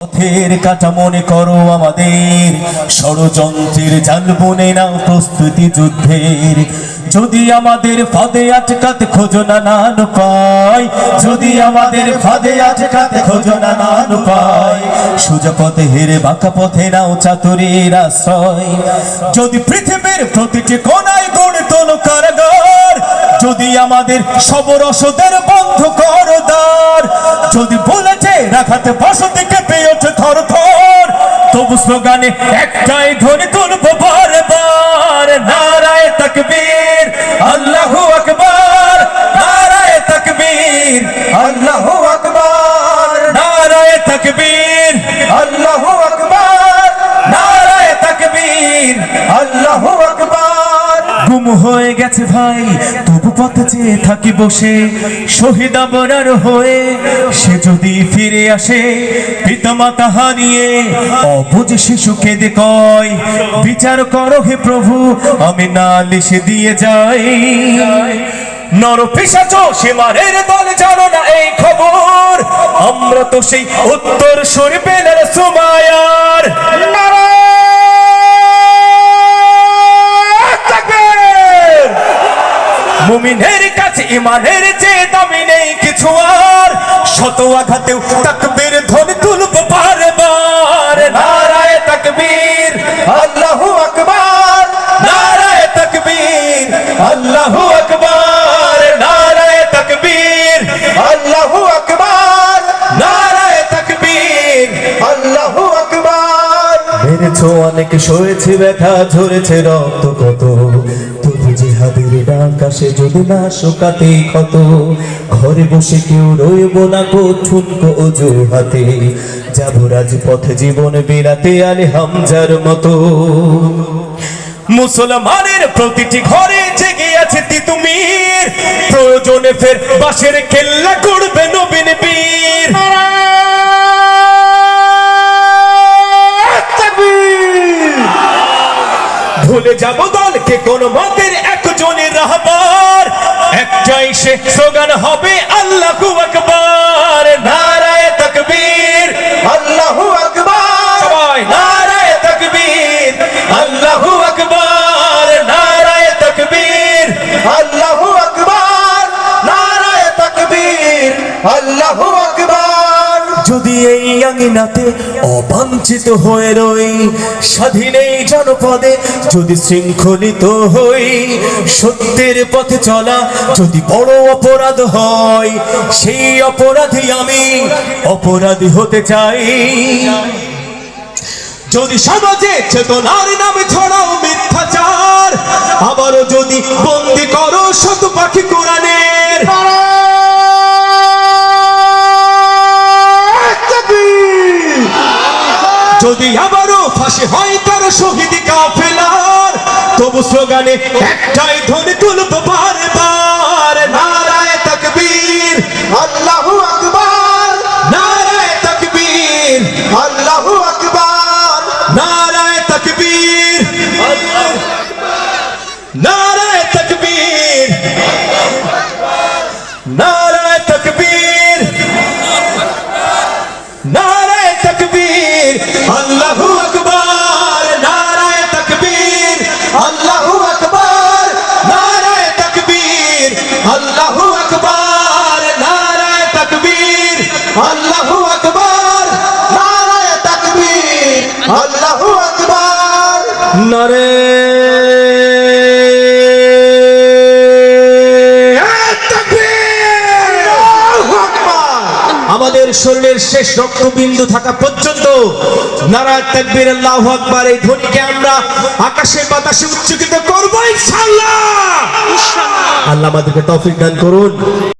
পথের কাটা মনে করো আমাদের, ষড়যন্ত্রের জাল বুনে নাও প্রস্তুতি যুদ্ধের। যদি আমাদের ফাঁদে আটকাতে খোঁজো নানান উপায়, যদি আমাদের ফাঁদে আটকাতে খোঁজো নানান উপায়, সোজা পথে হেরে বাঁকা পথে নাও চাতুরীর আশ্রয়। যদি পৃথিবীর প্রতিটি কোণায় গড়ে তোলো কারাগার, যদি আমাদের সব রসদের বন্ধ করো দ্বার, যদি বলেছে রাখাতে বসতি কেঁপে ওঠে থর থর, তবু স্লোগানে একটাই ধ্বনি তুলবো বারবার, নারায়ে তাকবীর আল্লাহু আকবার, নারায়ে তাকবীর আল্লাহু আকবার, নারায়ে তাকবীর আল্লাহু আকবার, নারায়ে তাকবীর আল্লাহু আকবার। গুম হয়ে গেছে ভাই তবু পথে চেয়ে থাকি বসে, শহীদ আবরার হয়ে সে যদি ফিরে আসে, পিতামাতা হারিয়ে অবুঝ শিশু কেঁদে কয়, বিচার করো হে প্রভু আমি নালিশ দিয়ে যাই। নর পিশাচ সীমারের দল জানো না এই খবর, আমরা তো সেই উত্তর সুরি বেলাল সুমায়ার। মুমিনের কাছে ইমানের চেয়ে দামি নেই কিছু আর, শত আঘাতেও তাকবীর ধ্বনি তুলবো বারবার, নারায়ে তাকবীর আল্লাহু আকবার, নারায়ে তাকবীর আল্লাহু আকবার, নারায়ে তাকবীর আল্লাহু আকবার, নারায়ে তাকবীর আল্লাহু আকবার। মেরেছো অনেক সয়েছে ব্যথা ঝরেছে রক্ত কত, তবু জিহাদের ডাক আসে যদি না শোকাতে ক্ষত, ঘরে বসে কেউ রইব না গো ঠুনকো অজুহাতে, যাবো রাজপথে জীবন বিলাতে আলে হামজার মতো। মুসলমানের প্রতিটি ঘরে জেগে আছে তিতুমির, প্রয়োজনে ফের বাঁশের কেল্লা করবে নবীন বীর। ভুলে যাবো দলকে কোন মতের একজনের রাহবার, একটাই সে স্লোগান হবে আল্লাহু আকবার, নারায়ে তাকবীর আল্লাহু আকবার, সবাই নারায়ে তাকবীর আল্লাহু আকবার, নারায়ে তাকবীর আল্লাহু আকবার, নারায়ে তাকবীর আল্লাহু আকবার। যদি এই আঙিনাতে অবাঞ্ছিত হয়ে রই, স্বাধীন এই জনপদে যদি শৃঙ্খলিত হই, সত্যের পথে চলা যদি বড় অপরাধ হয়, সেই অপরাধী আমি অপরাধী হতে চাই। যদি সমাজে চেতনার নামে ছড়াও মিথ্যাচার, আবারও যদি বন্দি করো শত পাখি কোরআনের, যদি আবারও ফাঁসি হয় কারো শহীদ কাফেলার, তবু স্লোগানে একটাই ধ্বনি তুলবো বারবার, নারায়ে তাকবীর আল্লাহু আকবার, নারায়ে তাকবীর আল্লাহু আকবার, নারায়ে তাকবীর নারায়ে তাকবীর নারায়ে তাকবীর নারায়ে তাকবীর আল্লাহু আকবার, নারায়ে তাকবীর আল্লাহু আকবার, নারায়ে তাকবীর আল্লাহু আকবার, নারায়ে তাকবীর আল্লাহু আকবার, নারায়ে তাকবীর আল্লাহু আকবার, নারায়ে আমাদের শরীরের শেষ রক্তবিন্দু থাকা পর্যন্ত নারায়ে তাকবীর আল্লাহু আকবার এই ধ্বনিকে আমরা আকাশে বাতাসে উচ্চারিত করব ইনশাআল্লাহ। আল্লাহ আমাদেরকে তৌফিক দান করুন।